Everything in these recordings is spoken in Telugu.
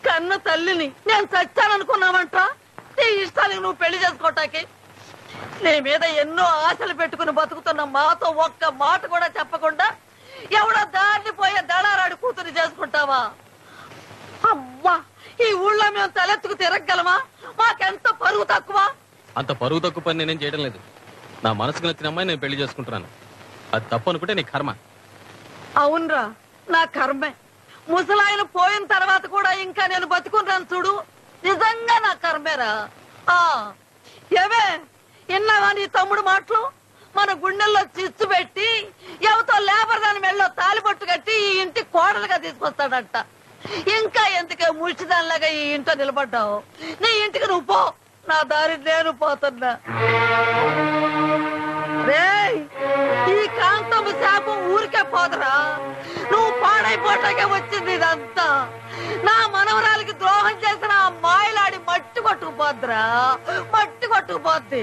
కన్న తల్లిని నేను చచ్చాననుకున్నావంట. నీ ఇష్టానికి నువ్వు పెళ్లి చేసుకోవటానికి నీ మీద ఎన్నో ఆశలు పెట్టుకుని బతుకుతున్న మాతో ఒక్క మాట కూడా చెప్పకుండా ఎవడో దారిని పోయే దళారాడు కూతురు చేసుకుంటావా? అవ్వా, ఈ ఊళ్ళో మేము తలెత్తుకు తిరగలమా? మాకెంత పరుగు తక్కువ. అంత పరుగు తక్కువ పని నేనేం చేయడం లేదు. నా మనసుకు నచ్చిన అమ్మాయి నేను పెళ్లి చేసుకుంటున్నాను. అది తప్పు అనుకుంటే నీ కర్మ. అవునరా, నా కర్మే. ముసలాయన పోయిన తర్వాత కూడా ఇంకా నేను బతుకున్నాను చూడు, నిజంగా నా కర్మేరా. ఏవే విన్నావా నీ తమ్ముడు మాటలు? మన గుండెల్లో చిచ్చు పెట్టి ఎవతో లేబర్ దాని మెళ్ళలో తాలిబొట్టు కట్టి ఈ ఇంటి కోడలుగా తీసుకొస్తాడంట. ఇంకా ఎందుకే ముడిచిదానిలాగా ఈ ఇంట్లో నిలబడ్డావు? నీ ఇంటికి నువ్వు పో, నా దారి నేను పోతున్నా. రేయ్, ఈ కాంతం శాపం ఊరికే పోదరా. నువ్వు పాడైపోటాకే వచ్చింది ఇదంతా. నా మనవరాలకి ద్రోహం చేసిన ఆ మాయలాడి మట్టి కొట్టుకుపోద్దురా, మట్టి కొట్టుకుపోద్ది.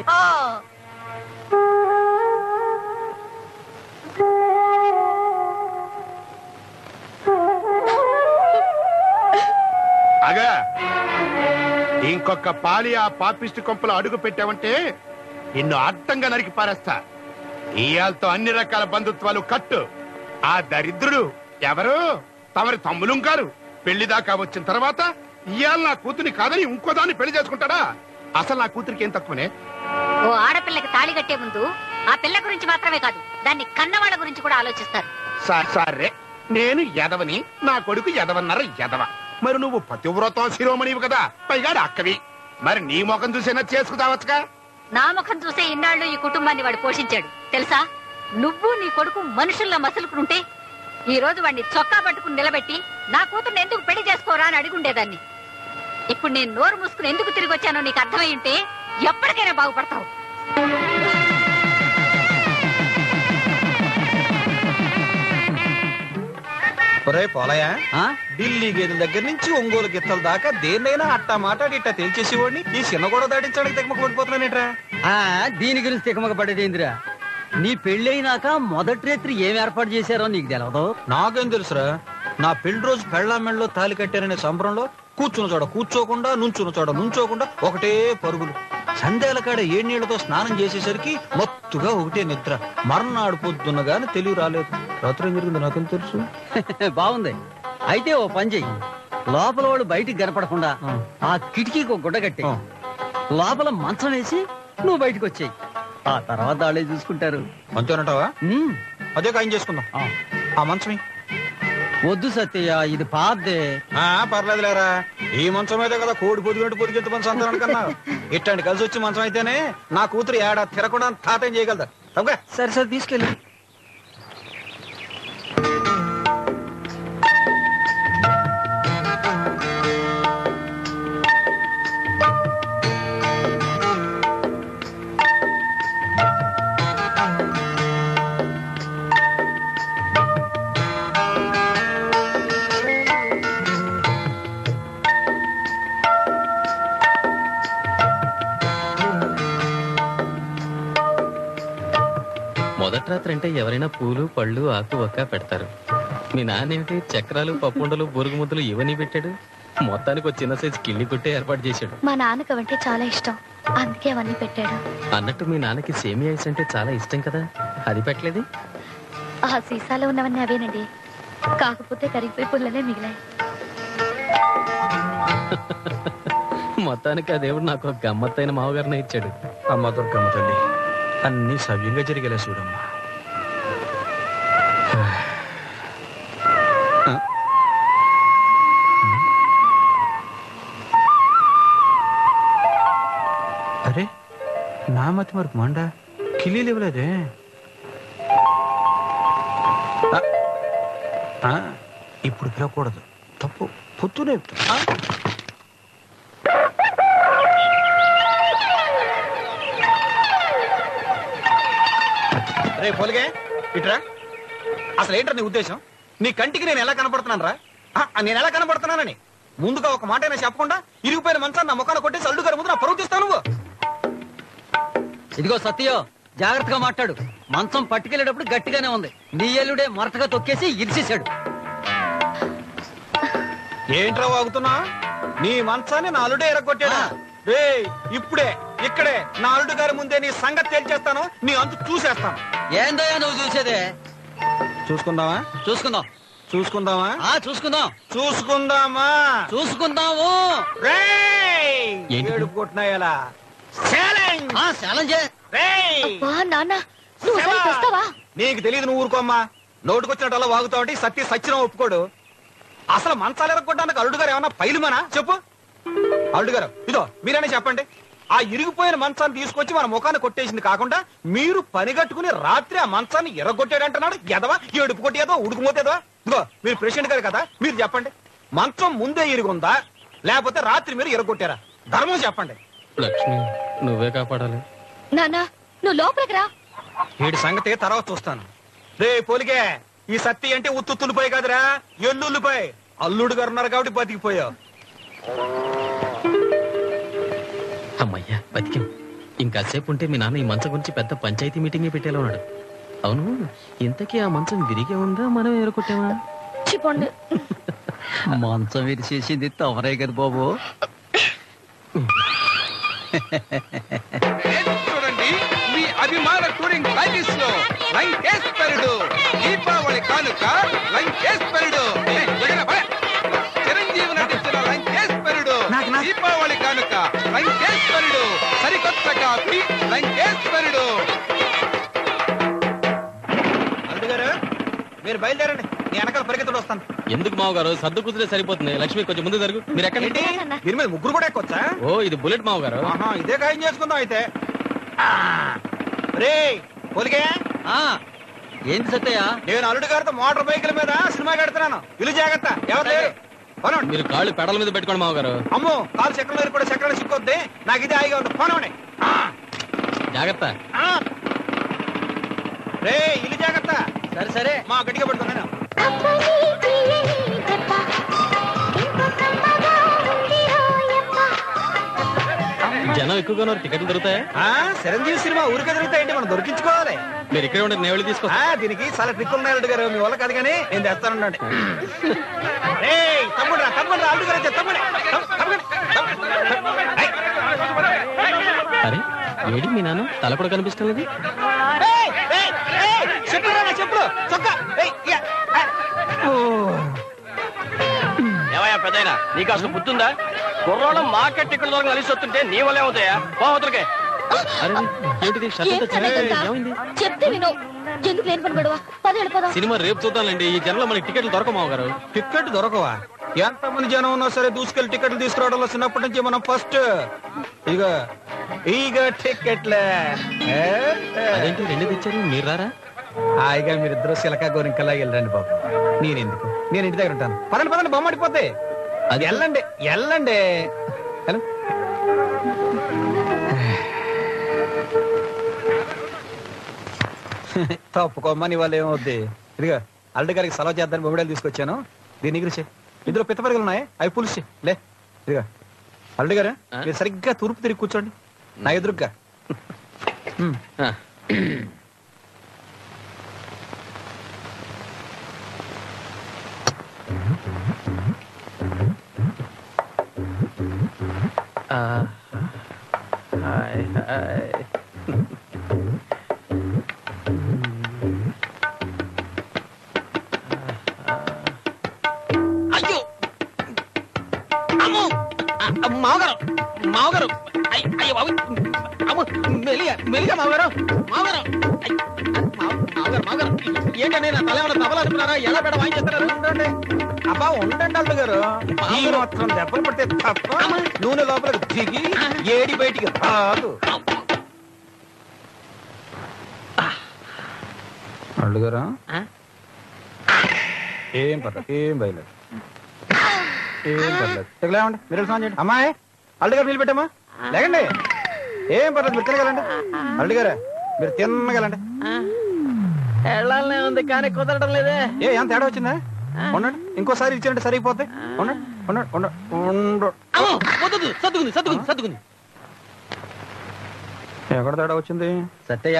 అగా ఇంకొక పాలి ఆ పాపిష్టి కొంపలో అడుగు పెట్టావంటే నిన్ను అడ్డంగా నరికి పారేస్తా. ఇయాలతో అన్ని రకాల బంధుత్వాలు కట్టు. ఆ దరిద్రుడు ఎవరు? తమరి తమ్ములు గారు. పెళ్లి దాకా వచ్చిన తర్వాత ఇయాల నా కూతుని కాదని ఇంకో దాన్ని పెళ్లి చేసుకుంటాడా? అసలు నా కూతురికి ఏం తక్కువనే? ఓ ఆడపిల్లకి తాళి కట్టే ముందు ఆ పిల్ల గురించి మాత్రమే కాదు, దాన్ని కన్నవాళ్ళ గురించి కూడా ఆలోచిస్తారు. సరే, నేను ఎదవని, నా కొడుకు ఎదవన్నర ఎదవ. మరి నువ్వు పతివ్రతం శిరోమణివి కదా, పైగా అక్కవి. మరి నీ ముఖం చూసేనా చేసుకుతావచ్చుగా? నా ముఖం చూసే ఇన్నాళ్ళు ఈ కుటుంబాన్ని వాడు పోషించాడు తెలుసా. నువ్వు నీ కొడుకు మనుషుల్లో మసులుకుంటే ఈ రోజు వాడిని చొక్కా పట్టుకుని నిలబెట్టి నా కూతుర్ని ఎందుకు పెళ్లి చేసుకోరా అని అడిగుండేదాన్ని. ఇప్పుడు నేను నోరు మూసుకుని ఎందుకు తిరిగి వచ్చానో నీకు అర్థమై ఉంటే ఎప్పటికైనా బాగుపడతావు. పోలయా, ఢిల్లీ గేదెల దగ్గర నుంచి ఒంగోలు గిత్తల దాకా దేన్నైనా అట్టా మాట్లాడి ఇట్టా తేల్చేసేవాడిని ఈ చిన్న గొడవ దాటించడానికి తెగమక పడిపోతున్నానేట్రా. దీని గురించి తెగమక పడేదేంద్రా? నీ పెళ్ళైనాక మొదటి రాత్రి ఏం ఏర్పాటు చేశారో నీకు తెలవదు? నాకేం తెలుసురా. నా పెళ్లి రోజు పెళ్ళామెళ్ళలో తాలి కట్టారనే సంబరంలో కూర్చున్న చోట కూర్చోకుండా, నుంచున్న చోట నుంచోకుండా ఒకటే పరుగులు. సందేల కాడ ఏడు నీళ్లతో స్నానం చేసేసరికి మొత్తుగా ఒకటే నిద్ర. మర్నాడు పొద్దున్న గాని తెలివి రాలేదు. రాత్రి ఏం జరిగింది నాకేం తెలుసు. బాగుంది. అయితే ఓ పని చెయ్యి, లోపల వాడు బయటికి కనపడకుండా ఆ కిటికీకి ఒక గుడ్డ కట్టి లోపల మంచం వేసి నువ్వు బయటకు వచ్చేయి. ఆ తర్వాత వాళ్ళే చూసుకుంటారు. అంతేనంటావా? అదే ఖాయం చేసుకుందాం. ఆ మంచమే వద్దు సత్యయ్య, ఇది పాదే. పర్లేదు లేరా, ఈ మంచం అయితే కదా కోడి పొదిగినట్టు పొదిగెంత మంచి అంతా కన్నా. ఇట్లాంటి కలిసి వచ్చి మంచం అయితేనే నా కూతురు ఏడా తిరగకుండా తాతేం చేయగలదా. సరే సరే తీసుకెళ్ళి. మొదటి రాత్రి అంటే ఎవరైనా పూలు పళ్ళు ఆకు ఒక్క పెడతారు. మీ నాన్నేమిటి చక్రాలు పప్పుండలు బొరుగు ముద్దలు ఇవన్నీ పెట్టాడు. మొత్తానికి ఒక చిన్న సైజు కిళ్ళి కొట్టే ఏర్పాటు చేశాడు. మా నాన్నకు అవంటే చాలా ఇష్టం, అందుకే అవన్నీ పెట్టాడు. అన్నట్టు మీ నాన్నకి సేమియా ఐస్ అంటే చాలా ఇష్టం కదా, అది పెట్టలేదు? ఆ సీసాలో ఉన్నవన్నీ అవేనండి, కాకపోతే కరిగిపోయి పుల్లలే మిగిలాయి. మొత్తానికి ఆ దేవుడు నాకు ఒక గమ్మత్తైన మావగారిని ఇచ్చాడు. అమ్మ దుర్గమ్మ తల్లి, అన్ని సవ్యంగా జరిగేలా చూడమ్మా. అరే నా మతి మరి మండ కిలీలు ఇవ్వలేదే. ఇప్పుడు పిలవకూడదు, తప్పు. పొద్దునే రే పోలిగే ఇట్రా. అసలు ఏంట్రా నీ ఉద్దేశం? నీ కంటికి నేను ఎలా కనపడుతున్నాను రా? నేను ఎలా కనపడుతున్నానని ముందుగా ఒక మాట అయినా చెప్పకుండా ఇరిగిపోయిన మంచాన్ని నా ముఖాన్ని కొట్టేసి అల్లు గారి ముందు నా పరువు తీస్తావు నువ్వు. ఇదిగో సత్యో, జాగ్రత్తగా మాట్లాడు. మంచం పట్టుకెళ్ళేటప్పుడు గట్టిగానే ఉంది. నీ ఎల్లుడే మొరటగా తొక్కేసి ఇరిసేశాడు. ఏంట్రా వాగుతున్నా? నీ మంచాన్ని నా అల్లుడే ఎరగొట్టాడా? రే ఇప్పుడే ఇక్కడే నా అల్లుడు గారి ముందే నీ సంగతి తేల్చేస్తాను, నీ అంతు చూసేస్తాను. ఏందయ్యా నువ్వు చూసేదే? చూసుకుందామా? చూసుకుందాం. చూసుకుందామా? చూసుకుందాం. చూసుకుందామా? చూసుకుందాము. ఏడు కొట్టినాయలా నాన్న నువ్వు ఒకసారి వస్తావా? నీకు తెలియదు, నువ్వు ఊరుకోమ్మా. నోటుకొచ్చినట్టు వాగుతావు. సత్య సచ్చిన ఒప్పుకోడు. అసలు మంచాలు ఎరగొట్టడానికి అల్లుడు గారు ఏమన్నా పైలుమనా చెప్పు. అల్లుడు గారు ఇదో మీరైనా చెప్పండి. ఆ ఇరిగిపోయిన మంచాన్ని తీసుకొచ్చి మన ముఖాన్ని కొట్టేసింది కాకుండా మీరు పని కట్టుకుని రాత్రి ఆ మంచాన్ని ఎర్రగొట్టాడంటున్నాడు. ఎదవా ఏడుపు కొట్టేదో ఉడుకుమోతేదో. ఇదిగో మీరు ప్రెసిడెంట్ గారు కదా, మీరు చెప్పండి. మంచం ముందే ఇరుగుందా లేకపోతే రాత్రి మీరు ఎర్రగొట్టారా? ధర్మం చెప్పండి. లక్ష్మి నువ్వే కాపాడాలి. నాన్న నువ్వు లోపలికి రా. వీడి సంగతి తర్వాత చూస్తాను. రే పోలికే, ఈ సత్తి అంటే ఉత్తుల్లిపోయి కాదురా, ఎల్లుల్లిపోయి. అల్లుడు గారు ఉన్నారు కాబట్టి బతికిపోయావు. అమ్మయ్యా బతికాం. ఇంకాసేపు ఉంటే మీ నాన్న ఈ మంచం గురించి పెద్ద పంచాయతీ మీటింగే పెట్టేలా ఉన్నాడు. అవును, ఇంతకీ ఆ మంచం విరిగే ఉందా మనం ఎరగొట్టామా? చెప్పండి. మంచం విరిచేసింది తమరే కదా బాబు. చూడండి, మీ అభిమాన టూరింగ్ ప్యాకేజ్ లో లంకేశ్వరుడు దీపావళి కానుక. లంకేశ్వరుడు చిరంజీవి నటించిన లంకేశ్వరుడు దీపావళి కానుక. లంకేశ్వరుడు సరికొత్త కాపీ లంకేశ్వరుడు. అల్లుడు గారు మీరు బయలుదేరండి, నీ వెనకాల పరిగెత్తుడు వస్తాను. ఎందుకు మావగారు? సర్దు కుదిరే సరిపోతుంది. లక్ష్మి కొంచెం ముందు జరుగు. మీరు ఎక్కడ? దీని మీద ముగ్గురు కూడా ఎక్కొచ్చా? ఓ ఇది బుల్లెట్ మావగారు. ఇదే ఖాయం చేసుకుందాం అయితే. రే పోలికే, ఏంటి సత్తయ్య? నేను అల్లుడు గారితో మోటార్ బైకుల మీద సినిమా కడుతున్నాను. ఇల్లు జాగ్రత్త, ఎవరు లేరు. మీరు కాళ్ళు పెడల మీద పెట్టుకోండి మావగారు. అమ్మో కాలు చక్రం కూడా చక్రాలు సిక్కొద్ది. నాకు ఇది హాయిగా ఉంది. పోనవండి. జాగ్రత్త. రే ఇల్లు జాగ్రత్త. సరే సరే మా గట్టిగా పడుతున్నాను. జనం ఎక్కువగా టికెట్లు దొరుకుతాయా? చిరంజీవి సినిమా ఊరికే దొరుకుతాయంటే మనం దొరికించుకోవాలి. మీరు ఇక్కడే ఉండే నేవళి తీసుకో. దీనికి చాలా ట్రిక్ ఉన్నాయి అల్లుడు గారు, మీ వల్ల కాదు కానీ నేను తెస్తానండి. తమ్ముడు తమ్ముడు అల్లుడు గారు తమ్ముడు. అరే ఏడి మీ నాన్న తల కూడా కనిపిస్తుంది. చెప్పులు ఏమయ్యా పెద్దయినా, నీకు అసలు బుద్ధుందా? కుర్రోళ్ళం మార్కెట్ ఇక్కడ దూరం కలిసి వస్తుంటే నీ వల్ల ఏమవుతాయా? పోవతలకే. అరే ఏంటిది? చెప్తే విను. ఎందుకు లేని పని పడవా? పదేళ్ళు పదా. సినిమా రేపు చూద్దాంలేండి. ఈ జనంలో మనకి టికెట్లు దొరకమావు గారు. టికెట్ దొరకవా? ఎంత మంది జనం ఉన్నా సరే దూసుకెళ్ళి టికెట్లు తీసుకురావడంలో చిన్నప్పటి నుంచి మనం ఫస్ట్. ఇక టికెట్లే. అదేంటి రెండు తెచ్చారు, మీరు రారా? హాయిగా మీరిద్దరు సిలకా గోరింకల్లా వెళ్ళండి బాబు. నేనెందుకు, నేను ఇంటి దగ్గర ఉంటాను. పదండి పదండి, బొమ్మ అడిపోతే. అది వెళ్ళండి వెళ్ళండి. తప్పుకోమ్మని వాళ్ళు ఏమవుద్ది. ఇదిగా అల్లుడు గారికి సెలవు చేద్దాన్ని బొమ్మడలు తీసుకొచ్చాను. దీని గురించి ఇందులో పిత్తపరిగలు ఉన్నాయి, అవి పులిసి లే. ఇదిగా అల్లుడు గారు మీరు సరిగ్గా తూర్పు తిరిగి కూర్చోండి నా ఎదురుగ్గా. అయ్యో అమ్మో మావగారు మావగారు అయ్యో బాబు అమ్మో మెలిగా మావగారు మావగారు మావగారు మావగారు ఏంటండి నా తల ఏమన్నా తబలా అనుకున్నారా? ఎలా పెడ వాయించేస్తున్నారు? అబ్బా ఉండండి అల్లుడు గారు, మాత్రం దెబ్బలు పడితే తప్ప నూనె లోపలికి దిగి ఏడి బయటికి రాదు. అల్లుడు గారు ఏం పర్లేదు, ఏం భయలేదు, ఏం పర్లేదు. లేవండి, మీరు స్నానం చేయండి. అమ్మాయి అల్లుడు గారు నిలబెట్టమ్మా, లేకండి. ఏం పర్లేదు, మీరు తినగలండి. అల్లుడు గారు మీరు తినగలండి. వెళ్ళాలనే ఉంది కానీ కుదరడం లేదే. ఏం తేడా వచ్చిందా? ఉండండి, ఇంకోసారి ఇచ్చారంటే సరిగిపోతాయి. ఉండండి ఉండండి ఉండండి. సర్దుకుంది సర్దుకుంది సర్దుకుంది. ఎక్కడ తేడా వచ్చింది? సత్తయ్య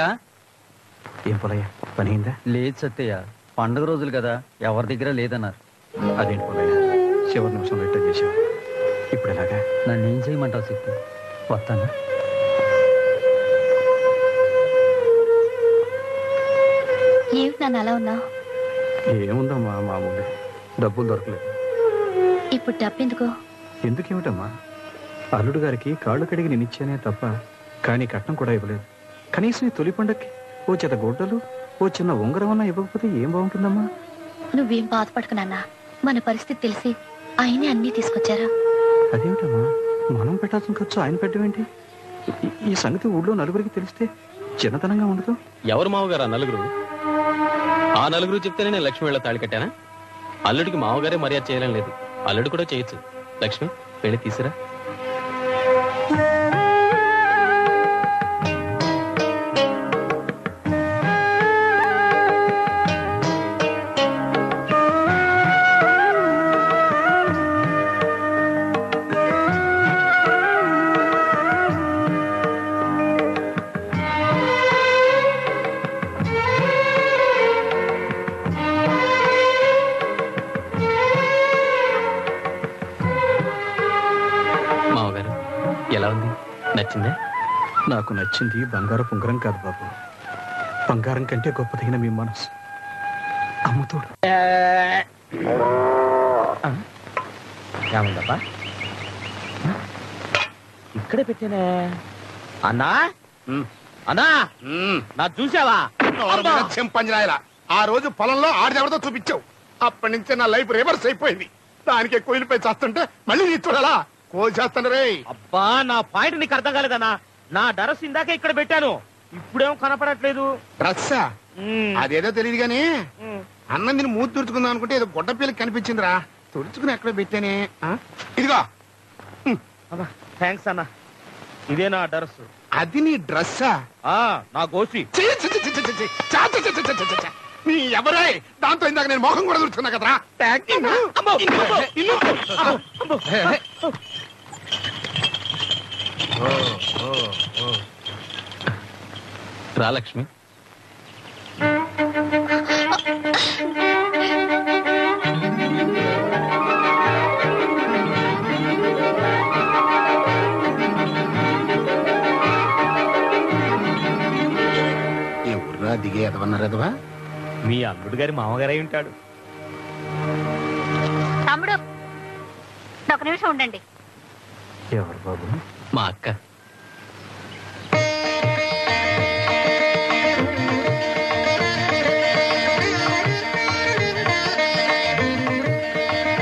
ఏం పొలయ్యా, పని అయిందా? లేదు సత్తయ్య, పండుగ రోజులు కదా ఎవరి దగ్గర లేదన్నారు. అదేంటి పొలయ్యా, చివరి నిమిషంలో రిటర్న్ చేసావు. ఇప్పుడు ఎలాగా? నన్ను ఏం చేయమంటావు చెప్పు, వస్తాను. ఏమిటి నన్ను అలా ఉన్నావు? ఏముందమ్మా, మామూలు డబ్బులు దొరకలేదు. ఇప్పుడు డబ్బెందుకు? ఎందుకేమిటమ్మా, అల్లుడు గారికి కాళ్ళు కడిగి నేనిచ్చానే తప్ప కానీ కట్నం కూడా ఇవ్వలేదు. కనీసం ఈ తొలి పండక్కి ఓ చేత గొడ్డలు, ఓ చిన్న ఉంగరం అన్నా ఇవ్వకపోతే ఏం బాగుంటుందమ్మా? నువ్వేం బాధపడకు నాన్న, మన పరిస్థితి తెలిసి ఆయనే అన్నీ తీసుకొచ్చారా. అదేమిటమ్మా, మనం పెట్టాల్సిన ఖర్చు ఆయన పెట్టమేంటి? ఈ సంగతి ఊళ్ళో నలుగురికి తెలిస్తే చిన్నతనంగా ఉండదు. ఎవరు మామగారు ఆ నలుగురు? ఆ నలుగురు చెప్తేనే నేను లక్ష్మి వెళ్ళ తాళి కట్టానా? అల్లుడికి మామగారే మర్యాద చేయడం లేదు, అల్లుడు కూడా చేయొచ్చు. లక్ష్మి పెళ్లి తీసిరా. ఎలా ఉంది? నచ్చిందా? నాకు నచ్చింది బంగారు పుంగరం కాదు బాబు, బంగారం కంటే గొప్పదైన మీ మనసు. అమ్ముతోడు ఏముందబ్బా, ఇక్కడే పెట్టానే. అన్నా అన్నా, నా చూసావా? చెంపంజరాయలా ఆ రోజు పొలంలో ఆడిదెవరితో చూపించావు. అప్పటి నుంచే నా లైఫ్ రివర్స్ అయిపోయింది. దానికి ఎక్కువ వెళ్ళిపోయి చేస్తుంటే మళ్ళీ నీ చూడాలా? కోసేస్తాను రే. అబ్బా, నా పాయింట్ నీకు అర్థం కాలేదన్నా. నా డ్రెస్ ఇందాకే ఇక్కడ పెట్టాను, ఇప్పుడేమో కనపడట్లేదు. డ్రెస్సా? అదేదో తెలియదు గాని అన్నం దీన్ని మూతి తుడుచుకుందాం అనుకుంటే ఏదో గొడ్డ పిల్లకి కనిపించిందిరా. తుడుచుకుని ఎక్కడ పెట్టానే. ఇదిగో. థ్యాంక్స్ అన్నా. ఇదే నా డ్రెస్. అది నీ డ్రెస్సా? నా గోసి. నీ ఎవరే దాంతో ఇందాక నేను మొహం కూడా తుడుచుకున్నా కదరా. రా లక్ష్మి. ఎవర్రా దిగే ఎదవన్నారు ఎదవా? మీ అల్లుడు గారి మామగారై ఉంటాడు. తమ్ముడు ఒక నిమిషం ఉండండి. ఎవరు బాబు? మా అక్క.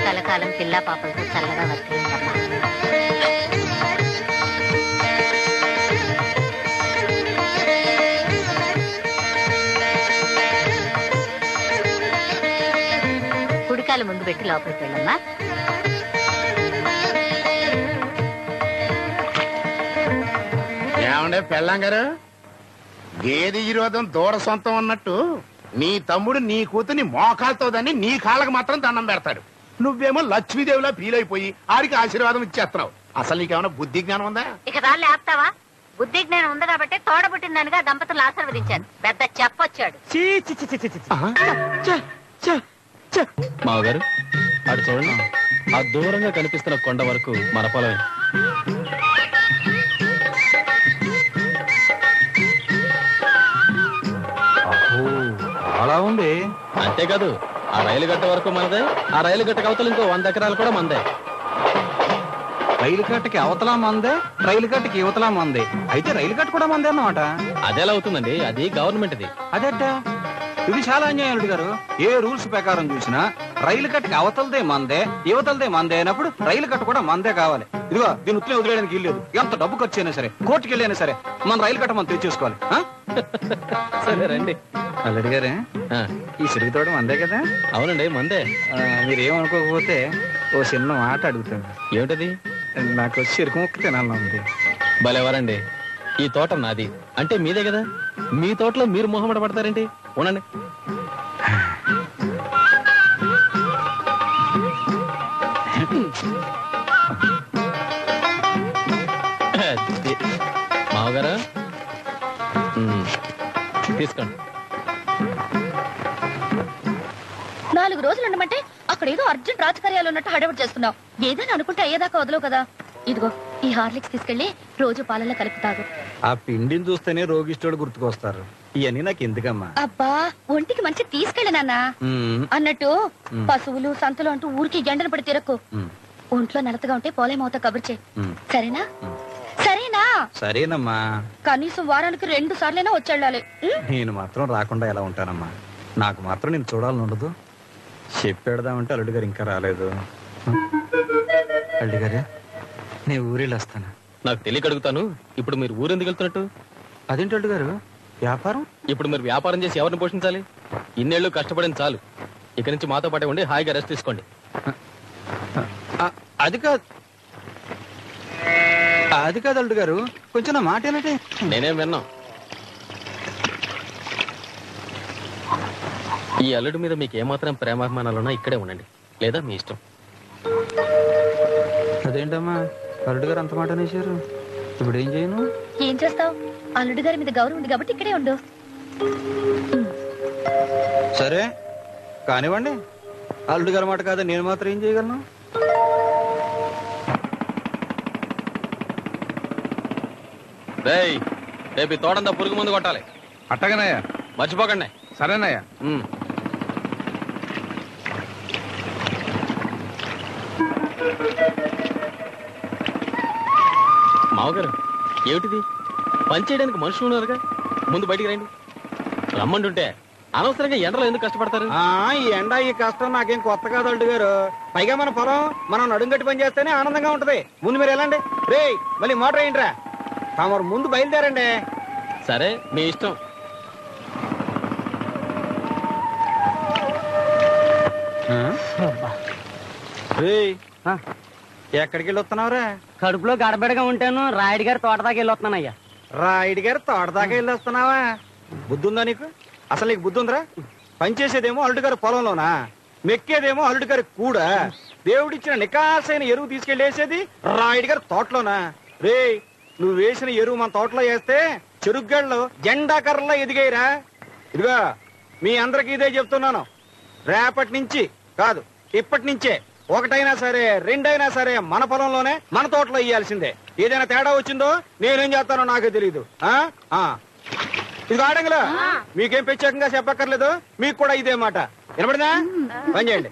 కలకాలం పిల్లా పాపలతో చల్లగా వర్తిందమ్మా. కుడికాలు ముందు పెట్టి లోపలికి వెళ్ళమ్మా. ఏమండే పెళ్ళాం గారు, గేది విరోధం దూర సొంతం అన్నట్టు నీ తమ్ముడు నీ కూతుని మోకాలతోదని నీ కాళ్ళకు మాత్రం దండం పెడతాడు. నువ్వేమో లక్ష్మీదేవిలా ఫీల్ అయిపోయి ఆడికి ఆశీర్వాదం ఇచ్చేస్తున్నావు. అసలు నీకేమైనా బుద్ధి జ్ఞానం ఉందా? ఇక రాళ్ళు ఆపుతావా? బుద్ధి జ్ఞానం ఉంది కాబట్టి తోడబుట్టిందనిగా దంపతులు ఆశీర్వదించాను. పెద్ద చెప్పొచ్చాడు. మావగారు అటు చూడండి, ఆ దూరంగా కనిపిస్తున్న కొండ వరకు మన పొలమే. అలా ఉంది. అంతేకాదు, ఆ రైలు గట్ట వరకు మనదే, ఆ రైలు గట్ట అవతల ఇంకో 100 ఎకరాలు కూడా మనదే. రైలు కట్టకి అవతలా మందే, రైలు కట్టకి యువతలా మందే. అయితే రైలు కట్ట కూడా మందే అన్నమాట. అదేలా అవుతుందండి, అది గవర్నమెంట్ది. అదేట, ఇది చాలా అన్యాయం అల్లుడు గారు. ఏ రూల్స్ ప్రకారం చూసినా రైలు కట్టకి అవతలదే మందే, యువతలదే మందే అయినప్పుడు రైలు కట్ట కూడా మందే కావాలి. ఇదిగో దీని ఉత్తులే వదిలేయడానికి ఇల్లేదు. ఎంత డబ్బు ఖర్చు అయినా సరే, కోర్టుకి వెళ్ళైనా సరే మన రైలు కట్ట మనం తెచ్చేసుకోవాలి. సరే రండి. అల్లుడు గారే, ఈ సిరుగుతోవడం మందే కదా? అవునండి, మందే. మీరేమనుకోకపోతే ఓ చిన్న మాట అడుగుతాను. ఏమిటది? నాకు చెరుకు ముక్క తినాలని ఉంది. భలేవారండి, ఈ తోట నాది అంటే మీదే కదా, మీ తోటలో మీరు మొహమాట పడతారేంటి? ఉండండి. మావగారు తీసుకోండి. 4 రోజులు ఉండమంటే అక్కడ ఏదో అర్జెంట్ రాజకార్యాలు ఉన్నట్టు హడావుడి చేస్తున్నావు. ఏదైనా అనుకుంటే అయ్యేదాకా వదలవు కదా. ఇదిగో ఈ హార్లిక్స్ తీసుకెళ్లి రోజు పాలల్లో కలుపుతాగు. ఆ పిండిని చూస్తేనే రోగిష్ఠుడు గుర్తుకొస్తారు. ఇవన్నీ నాకు ఎందుకమ్మా? అబ్బా ఒంటికి మంచి తీసుకెళ్ళి నాన్న. అన్నట్టు పశువులు సంతలు అంటూ ఊరికి ఎండను పడి తిరక్కు. ఒంట్లో నలతగా ఉంటే పోలేమవుతా కబురు చేయి. సరేనా? సరేనా? సరేనమ్మా. కనీసం వారానికి 2 సార్లైనా వచ్చేళ్ళాలి. నేను మాత్రం రాకుండా ఎలా ఉంటానమ్మా? నాకు మాత్రం నేను చూడాలని ఉండదు. చెప్పేడదామంటే అల్లుడు గారు ఇంకా రాలేదు. అల్లుడు గారే, నేను ఊరెళ్ళి వస్తాను. నాకు తెలియక అడుగుతాను, ఇప్పుడు మీరు ఊరెందుకు వెళ్తున్నట్టు? అదేంటి అల్లుడు గారు, వ్యాపారం? ఇప్పుడు మీరు వ్యాపారం చేసి ఎవరిని పోషించాలి? ఇన్నేళ్లు కష్టపడింది చాలు. ఇక నుంచి మాతో పాటే ఉండి హాయిగా రెస్ట్ తీసుకోండి. అది కాదు అల్లుడు గారు, కొంచెం నా మాట ఏంటంటే. నేనేం విన్నాం. ఈ అల్లుడి మీద మీకు ఏమాత్రం ప్రేమాభిమానాలున్నా ఇక్కడే ఉండండి, లేదా మీ ఇష్టం. అదేంటమ్మా అల్లుడు గారు అంత మాట అనేసారు? ఇప్పుడు ఏం చేయను? ఏం చేస్తావు? అల్లుడి గారి మీద గౌరవం ఉంది కాబట్టి ఇక్కడే ఉండు. సరే కానివ్వండి. అల్లుడు గారి మాట కాదు, నేను మాత్రం ఏం చేయగలను? రేపు తోటంతా పురుగు ముందు కొట్టాలి. అట్టగనయ్యా. మర్చిపోకండి. సరేనయ్యా. మావగారు, ఏమిటిది? పని చేయడానికి మనుషులు ఉన్నారుగా, ముందు బయటికి రండి. రమ్మంటుంటే అనవసరంగా ఎండలో ఎందుకు కష్టపడతారు? ఈ ఎండ ఈ కష్టం నాకేం కొత్త కాదు అల్లుడు గారు. పైగా మన పొలం మనం నడుంగట్టి పని చేస్తేనే ఆనందంగా ఉంటది. ముందు మీరు వెళ్ళండి. రే మళ్ళీ మోటార్ ఏంట్రా? తమరు ముందు బయలుదేరండి. సరే మీ ఇష్టం. ఎక్కడికి వెళ్ళి వస్తున్నావురా? కడుపులో గడబడిగా ఉంటాను. రాయుడు గారి తోట దాకా వెళ్ళి వస్తున్నానయ్యా. రాయుడు గారి తోట దాకా వెళ్ళి వస్తున్నావా? బుద్ధుందా నీకు? అసలు నీకు బుద్ధుందిరా? పనిచేసేదేమో అల్లుడు గారి పొలంలోనా, మెక్కేదేమో అల్లుడు గారి కూడా. దేవుడిచ్చిన నికాసైన ఎరువు తీసుకెళ్లేసేది రాయుడు గారి తోటలోనా? రే నువ్వు వేసిన ఎరువు మన తోటలో వేస్తే చెరుగ్గళ్ళు జెండా కర్రలా ఎదిగాయిరా. ఇదిగా మీ అందరికి ఇదే చెప్తున్నాను. రేపటి నుంచి కాదు, ఇప్పటి నుంచే ఒకటైనా సరే రెండైనా సరే మన పొలంలోనే మన తోటలో ఇయ్యాల్సిందే. ఏదైనా తేడా వచ్చిందో నేనేం చేస్తానో నాకే తెలియదు. ఇది ఆడంగులో మీకేం ప్రత్యేకంగా చెప్పక్కర్లేదు. మీకు కూడా ఇదే మాట. వినపడిందా? పని చేయండి.